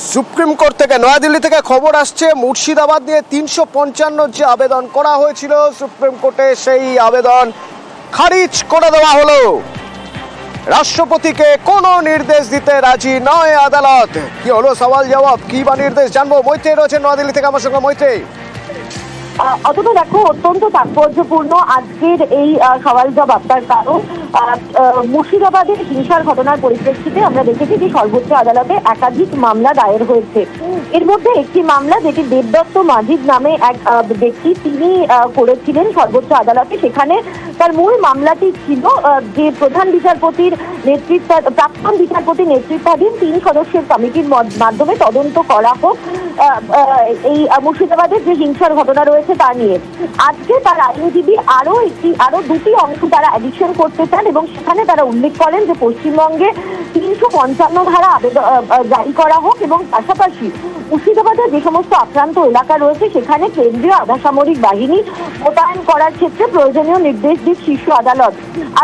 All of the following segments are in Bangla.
সুপ্রিম কোর্ট থেকে নয়াদিল্লি থেকে খবর আসছে মুর্শিদাবাদ নিয়ে ৩৫৫ যে আবেদন করা হয়েছিল সুপ্রিম কোর্টে সেই আবেদন খারিজ করে দেওয়া হলো। রাষ্ট্রপতিকে কোনো নির্দেশ দিতে রাজি নয় আদালত। কি হলো সওয়াল জবাব, কি বা নির্দেশ জানবো। মৈত্রী রয়েছেন নয়াদিল্লি থেকে আমার সঙ্গে। মৈত্রী, অথচ দেখো অত্যন্ত তাৎপর্যপূর্ণ আজকের এই সওয়াল জবাব। তার কারণ মুর্শিদাবাদের হিংসার ঘটনার পরিপ্রেক্ষিতে আমরা দেখেছি যে সর্বোচ্চ আদালতে একাধিক মামলা দায়ের হয়েছে। এর মধ্যে একটি মামলা যেটি দেবদত্ত মাজিদ নামে এক ব্যক্তি তিনি করেছিলেন সর্বোচ্চ আদালতে। সেখানে তার মূল মামলাটি ছিল যে প্রধান বিচারপতির প্রাক্তন বিচারপতির নেতৃত্বাধীন 3 সদস্যের কমিটির মাধ্যমে তদন্ত করা হোক এই মুর্শিদাবাদের যে হিংসার ঘটনা রয়েছে তা নিয়ে। আজকে তার আইনজীবী আরো দুটি অংশ তারা অ্যাডিশন করতে চান এবং সেখানে তারা উল্লেখ করেন যে পশ্চিমবঙ্গে ৩৫৫ ধারা জারি করা হোক এবং পাশাপাশি মুর্শিদাবাদের যে সমস্ত আক্রান্ত এলাকা রয়েছে সেখানে কেন্দ্রীয় আধাসামরিক বাহিনী মোতায়েন করার ক্ষেত্রে প্রয়োজনীয় নির্দেশ দিক শীর্ষ আদালত।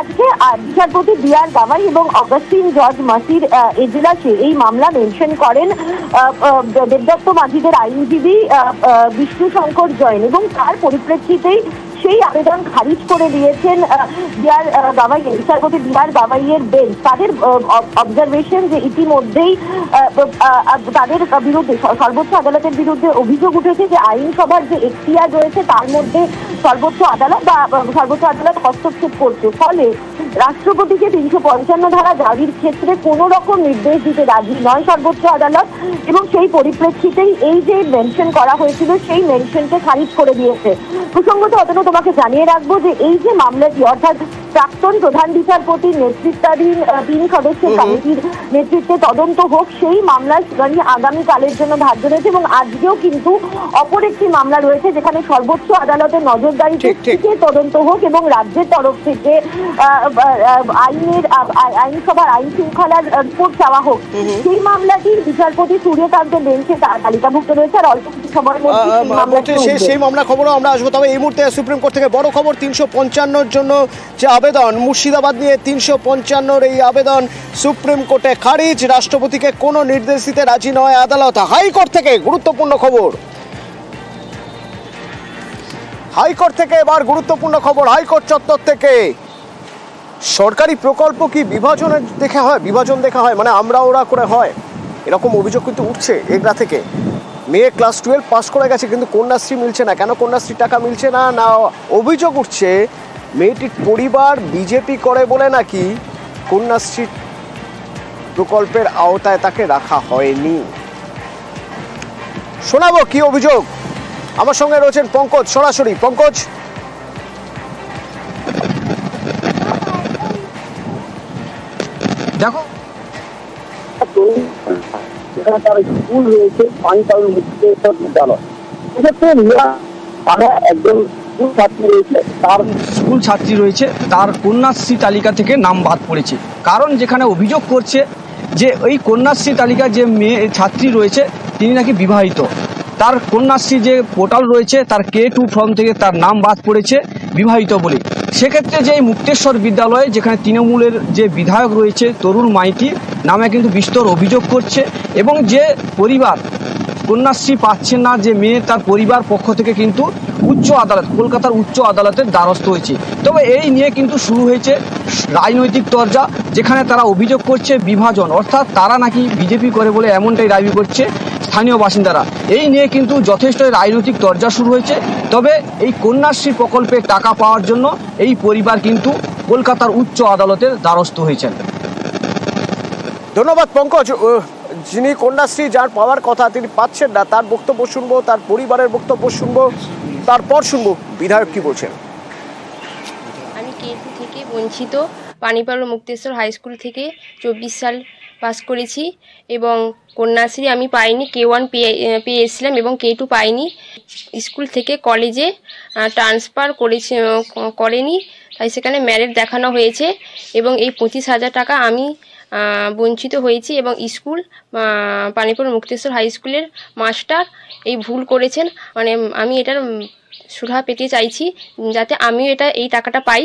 আজকে বিচারপতি বি.আর. গাভাই এবং অগাস্টিন জর্জ মাসির এজলাসে এই মামলা মেনশন করেন দেবদত্ত মাজিদের আইনজীবী বিষ্ণু শঙ্কর জৈন এবং তার পরিপ্রেক্ষিতেই সেই আবেদন খারিজ করে দিয়েছেন বিচারপতি বি.আর. গাভাইয়ের বেঞ্চ। তাদের অবজারভেশন যে ইতিমধ্যেই তাদের বিরুদ্ধে সর্বোচ্চ আদালতের বিরুদ্ধে অভিযোগ উঠেছে যে আইনসভার যে এখতিয়ার রয়েছে তার মধ্যে সর্বোচ্চ আদালত হস্তক্ষেপ করছে। ফলে রাষ্ট্রপতিকে ৩৫৫ ধারা জারির ক্ষেত্রে কোন রকম নির্দেশ দিতে রাজি নয় সর্বোচ্চ আদালত এবং সেই পরিপ্রেক্ষিতেই এই যে মেনশন করা হয়েছিল সেই মেনশনকে খারিজ করে দিয়েছে। প্রসঙ্গত অতটা তোমাকে জানিয়ে রাখবো যে এই যে মামলাটি অর্থাৎ প্রাক্তন প্রধান বিচারপতির নেতৃত্বাধীন 3 সদস্যের কমিটির নেতৃত্বে তদন্ত হোক সেই মামলার শুনানি আগামীকালের জন্য ধার্য রয়েছে এবং আজকেও কিন্তু অপর একটি মামলা রয়েছে যেখানে সর্বোচ্চ আদালতের নজরদারিতে তদন্ত হোক এবং রাজ্যের তরফ থেকে আইনসভার আইন শৃঙ্খলার রিপোর্ট চাওয়া হোক। সেই মামলাটি বিচারপতি সূর্যকান্তের বেঞ্চে তালিকাভুক্ত রয়েছে আর অল্প কিছু সময়ের মধ্যে সেই মামলা খবরও আমরা আসবো। তবে এই মুহূর্তে সুপ্রিম কোর্ট থেকে বড় খবর, ৩৫৫ জন্য যে আবেদন মুর্শিদাবাদ নিয়ে ৩৫৫ এই আবেদন সুপ্রিম কোর্টে খারিজ। রাষ্ট্রপতিকে কোনো নির্দেশ দিতে রাজি নয় আদালত। হাইকোর্ট থেকে গুরুত্বপূর্ণ খবর, হাইকোর্ট থেকে এবার গুরুত্বপূর্ণ খবর। হাইকোর্ট চত্বর থেকে সরকারি প্রকল্প কি বিভাজন দেখা হয়, মানে আমরা ওরা করে হয়, এরকম অভিযোগ কিন্তু উঠছে এগরা থেকে। মেয়ে ক্লাস 12 পাস করে গেছে কিন্তু কন্যাশ্রী মিলছে না। কেন কন্যাশ্রীর টাকা মিলছে না? না অভিযোগ উঠছে মেয়েটির পরিবার বিজেপি করে বলে নাকি কন্যাশ্রী প্রকল্পের আওতায় তাকে রাখা হয়নি। শোনাবো কি অভিযোগ। আমার সঙ্গে রয়েছেন পঙ্কজ সরাসরি। পঙ্কজ, দেখো তার স্কুল রয়েছে পানিপাল মুক্তিযোদ্ধা বিদ্যালয়, সেক্ষেত্রে একজন স্কুল ছাত্রী রয়েছে তার কন্যাশ্রী তালিকা থেকে নাম বাদ পড়েছে। কারণ যেখানে অভিযোগ করছে যে ওই কন্যাশ্রী তালিকায় যে মেয়ে ছাত্রী রয়েছে তিনি নাকি বিবাহিত। তার কন্যাশ্রী যে পোর্টাল রয়েছে তার K2 ফর্ম থেকে তার নাম বাদ পড়েছে বিবাহিত বলে। সেক্ষেত্রে যে মুক্তেশ্বর বিদ্যালয়ে যেখানে তৃণমূলের যে বিধায়ক রয়েছে তরুণ মাইতি নামে কিন্তু বিস্তর অভিযোগ করছে এবং যে পরিবার কন্যাশ্রী পাচ্ছেন না যে মেয়ে তার পরিবার পক্ষ থেকে কিন্তু উচ্চ আদালত কলকাতার উচ্চ আদালতের দ্বারস্থ হয়েছে। তবে এই নিয়ে কিন্তু শুরু হয়েছে রাজনৈতিক তরজা, যেখানে তারা অভিযোগ করছে বিভাজন, অর্থাৎ তারা নাকি বিজেপি করে বলে এমনটাই দাবি করছে স্থানীয় বাসিন্দারা। এই নিয়ে কিন্তু যথেষ্ট রাজনৈতিক তরজা শুরু হয়েছে। তবে এই কন্যাশ্রী প্রকল্পের টাকা পাওয়ার জন্য এই পরিবার কিন্তু কলকাতার উচ্চ আদালতের দ্বারস্থ হয়েছেন। ধন্যবাদ পঙ্কজ। যিনি কন্যাশ্রী যার পাওয়ার কথা তিনি পাচ্ছেন না, তার বক্তব্য শুনবো, তার পরিবারের বক্তব্য শুনবো, তারপর শুনবো বিধায়ক কি বলছেন। আমি K2 থেকে বঞ্চিত, পানিপাল ও মুক্তেশ্বর হাই স্কুল থেকে 24 সাল পাস করেছি এবং কন্যাশ্রী আমি পাইনি, K1 পেয়ে এসেছিলাম এবং K2 পাইনি। স্কুল থেকে কলেজে ট্রান্সফার করেনি, তাই সেখানে ম্যারিট দেখানো হয়েছে এবং এই 25,000 টাকা আমি বঞ্চিত হয়েছি এবং স্কুল পানিপাল মুক্তেশ্বর হাই স্কুলের মাস্টার এই ভুল করেছেন। মানে আমি এটার সুরাহা পেতে চাইছি যাতে আমিও এই টাকাটা পাই।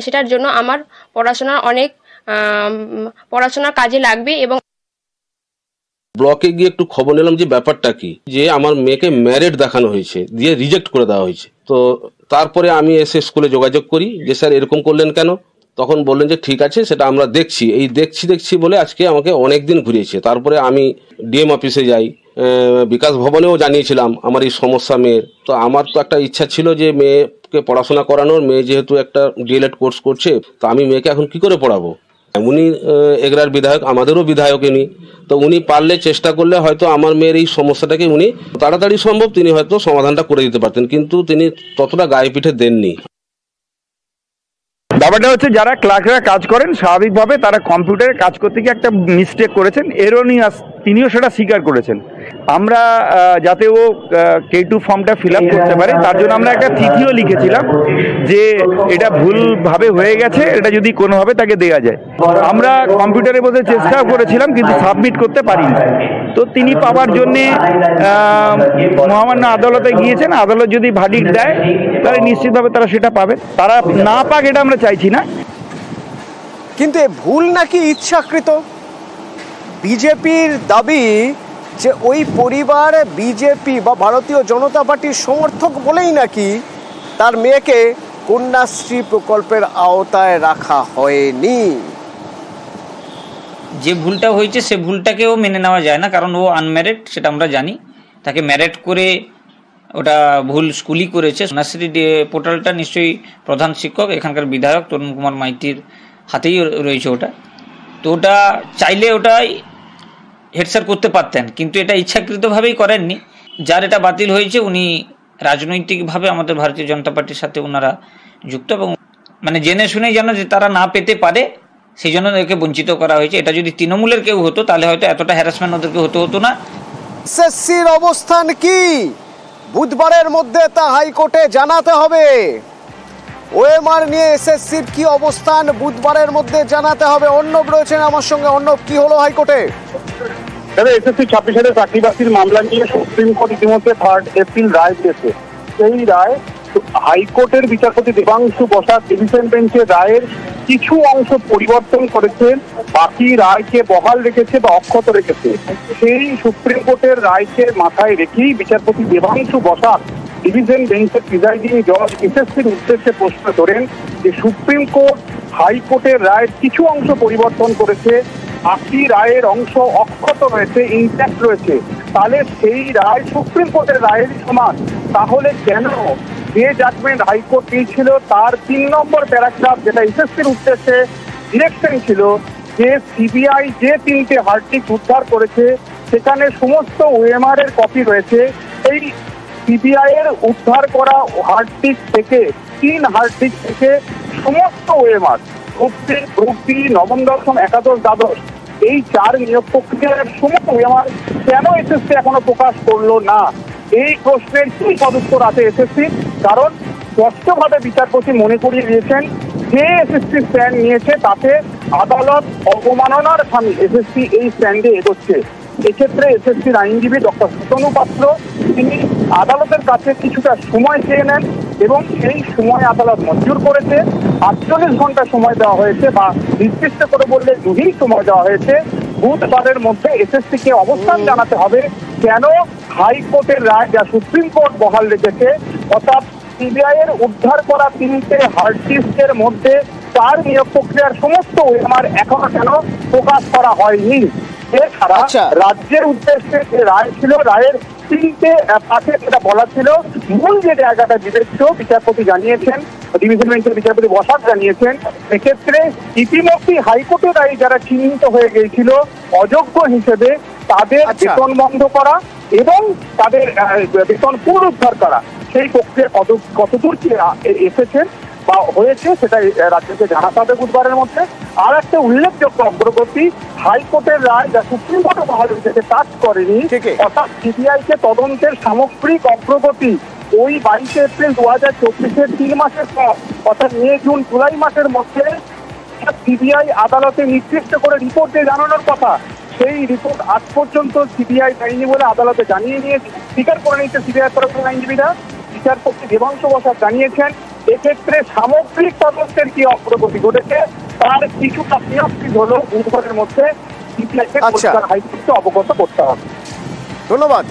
সেটার জন্য আমার পড়াশোনার কাজে লাগবে এবং ব্লকে গিয়ে একটু খবর নিলাম যে ব্যাপারটা কি, যে আমার মেয়েকে ম্যারিড দেখানো হয়েছে, দিয়ে রিজেক্ট করে দেওয়া হয়েছে। তো তারপরে আমি এসে স্কুলে যোগাযোগ করি যে স্যার এরকম করলেন কেন। তখন বললেন যে ঠিক আছে, সেটা আমরা দেখছি। এই দেখছি বলে আজকে আমাকে অনেক দিন ঘুরিয়েছে। তারপরে আমি ডিএম অফিসে যাই, বিকাশ ভবনেও জানিয়েছিলাম আমার এই সমস্যা মেয়ের। তো আমার তো একটা ইচ্ছা ছিল যে মেয়েকে পড়াশোনা করানোর, মেয়ে যেহেতু একটা ডিএলএড কোর্স করছে, তো আমি মেয়েকে এখন কি করে পড়াবো। উনি এগরার বিধায়ক, আমাদেরও বিধায়ক ইনি, তো উনি পারলে চেষ্টা করলে হয়তো আমার মেয়ের এই সমস্যাটাকে উনি তাড়াতাড়ি সম্ভব তিনি হয়তো সমাধানটা করে দিতে পারতেন, কিন্তু তিনি ততটা গায়ে পিঠে দেননি। ব্যাপারটা হচ্ছে যারা ক্লার্করা কাজ করেন স্বাভাবিকভাবে তারা কম্পিউটারে কাজ করতে গিয়ে একটা মিস্টেক করেছেন, এরোনিয়াস, তিনিও সেটা স্বীকার করেছেন। আমরা যাতে ও K2 ফর্মটা ফিল আপ করতে পারে তার জন্য আমরা একটা চিঠিও লিখেছিলাম যে এটা ভুলভাবে হয়ে গেছে, এটা যদি কোনোভাবে তাকে দেওয়া যায়। আমরা কম্পিউটারে বসে চেষ্টাও করেছিলাম কিন্তু সাবমিট করতে পারিনি। তো তিনি পাওয়ার জন্যে মহামান্য আদালতে গিয়েছেন, আদালত যদি ভার্ডিক্ট দেয় তাহলে নিশ্চিতভাবে তারা সেটা পাবে। তারা না পাক এটা আমরা চাইছি না। কিন্তু এ ভুল নাকি ইচ্ছাকৃত? বিজেপির দাবি যে ওই পরিবার বিজেপি বা ভারতীয় জনতা পার্টির সমর্থক বলেই নাকি তার মেয়েকে কন্যাশ্রী প্রকল্পের আওতায় রাখা হয়নি। যে ভুলটা হয়েছে সে ভুলটাকেও মেনে নেওয়া যায় না, কারণ ও আনম্যারিড, সেটা আমরা জানি। তাকে ম্যারিড করে ওটা ভুল স্কুলই করেছে। কন্যাশ্রী পোর্টালটা নিশ্চয়ই প্রধান শিক্ষক এখানকার বিধায়ক তরুণ কুমার মাইতির হাতেই রয়েছে ওটা। তো ওটা চাইলে ওটাই হেড স্যার করতে পারতেন, কিন্তু এটা ইচ্ছাকৃতভাবেই করেননি। যার এটা বাতিল হয়েছে উনি রাজনৈতিকভাবে আমাদের ভারতীয় জনতা পার্টির সাথে ওনারা যুক্ত, এবং মানে জেনে শুনেই যেন যে তারা না পেতে পারে সেই জন্য ওদেরকে বঞ্চিত করা হয়েছে। এটা যদি তৃণমূলের কেউ হতো তাহলে হয়তো এতটা হ্যারাসমেন্ট ওদেরকে হতো না। এসএসসির অবস্থান কি বুধবারের মধ্যে তা হাইকোর্টে জানাতে হবে। ওএমআর নিয়ে এসএসসির কি অবস্থান বুধবারের মধ্যে জানাতে হবে। অর্ণব রয়েছেন আমার সঙ্গে। অর্ণব, কি হলো হাইকোর্টে? এসএসসি 26 চাকরি বাতিল মামলা নিয়ে সুপ্রিম কোর্ট ইতিমধ্যে 3 এপ্রিল রায় দিয়েছে। সেই রায় হাইকোর্টের বিচারপতি দেবাংশু বসাক ডিভিশন বেঞ্চের রায়ের কিছু অংশ পরিবর্তন করেছে, বাকি রায়কে বহাল রেখেছে বা অক্ষত রেখেছে। সেই সুপ্রিম কোর্টের রায়কে মাথায় রেখেই বিচারপতি দেবাংশু বসাক ডিভিশন বেঞ্চের প্রিজাইডিং জজ এসএসসির উদ্দেশ্যে প্রশ্ন করেন যে সুপ্রিম কোর্ট হাইকোর্টের রায়ের কিছু অংশ পরিবর্তন করেছে, বাকি রায়ের অংশ অক্ষত রয়েছে, ইনট্যাক্ট রয়েছে, তাহলে সেই রায় সুপ্রিম কোর্টের রায়ের সমান। তাহলে কেন যে জাজমেন্ট হাইকোর্ট দিয়েছিল তার 3 নম্বর প্যারাগ্রাফ, যেটা এসএসসির উদ্দেশ্যে ডিরেকশন ছিল, যে সিবিআই যে 3টে হার্ড ডিস্ক উদ্ধার করেছে সেখানে সমস্ত ওএমআর এর কপি রয়েছে। এই সিবিআই এর উদ্ধার করা হার্ড ডিস্ক থেকে 3 হার্ড ডিস্ক থেকে সমস্ত ওএমআর গ্রুপ বি, নবম, দশম, একাদশ, দ্বাদশ, এই 4 নিয়োগ প্রক্রিয়ার সমস্ত ওএমআর কেন এসএসসি এখনো প্রকাশ করলো না? এই প্রশ্নের কি সদুত্তর আছে এসএসসি? কারণ স্পষ্টভাবে বিচারপতি মনে করিয়ে দিয়েছেন যে এসএসসি স্ট্যান্ড নিয়েছে তাতে আদালত অবমাননার সামিল। এসএসসি এই স্ট্যান্ডে এগোচ্ছে। এক্ষেত্রে এসএসসির আইনজীবী ডক্টর সুতনু পাত্র তিনি আদালতের কাছে কিছুটা সময় চেয়ে নেন এবং সেই সময় আদালত মঞ্জুর করেছে। 48 ঘন্টা সময় দেওয়া হয়েছে, বা নির্দিষ্ট করে বললে 2 দিন সময় দেওয়া হয়েছে। বুধবারের মধ্যে এসএসসি কে অবস্থান জানাতে হবে কেন হাইকোর্টের রায় যা সুপ্রিম কোর্ট বহাল রেখেছে, অর্থাৎ সিবিআই এর উদ্ধার করা 3টে হার্ড ডিস্কের মধ্যে 4 নিয়োগ প্রক্রিয়ার সমস্ত ওএমআর এখনো কেন প্রকাশ করা হয়নি। এছাড়া রাজ্যের উদ্দেশ্যে যে রায় ছিল, রায়ের 3টে পাশে যেটা বলা ছিল, মূল যে জায়গাটা বিবেচ্য বিচারপতি জানিয়েছেন, ডিভিশন বেঞ্চের বিচারপতি বসাক জানিয়েছেন, এক্ষেত্রে ইতিমধ্যেই হাইকোর্টের রায় যারা চিহ্নিত হয়ে গিয়েছিল অযোগ্য হিসেবে তাদের বেতন বন্ধ করা এবং তাদের বেতন পুনরুদ্ধার করা, সেই প্রক্রিয়া কতদূর কি এসেছেন বা হয়েছে সেটা রাজ্যকে জানাতে হবে বুধবারের মধ্যে। আর একটা উল্লেখযোগ্য অগ্রগতি, হাইকোর্টের রায় যা সুপ্রিম কোর্টে বহাল রেখেছে টাচ করেনি, অর্থাৎ সিবিআই কে তদন্তের সামগ্রিক অগ্রগতি ওই 22 এপ্রিল 2024-এর 3 মাসের পর, অর্থাৎ মে, জুন, জুলাই মাসের মধ্যে সিবিআই আদালতে নির্দিষ্ট করে রিপোর্টে জানানোর কথা, সেই রিপোর্ট আজ পর্যন্ত সিবিআই দেয়নি বলে আদালতে জানিয়ে নিয়েছে, স্বীকার করে নিয়েছে সিবিআই তরফের আইনজীবীরা। বিচারপতি দেবাংশু বসাক জানিয়েছেন এক্ষেত্রে সামগ্রিক তদন্তের কি অগ্রগতি ঘটেছে তার কিছুটা সিনপসিস হলো বুধবারের মধ্যে সিবিআইকে আচ্ছা। কলকাতা হাইকোর্টকে অবগত করতে হবে। ধন্যবাদ।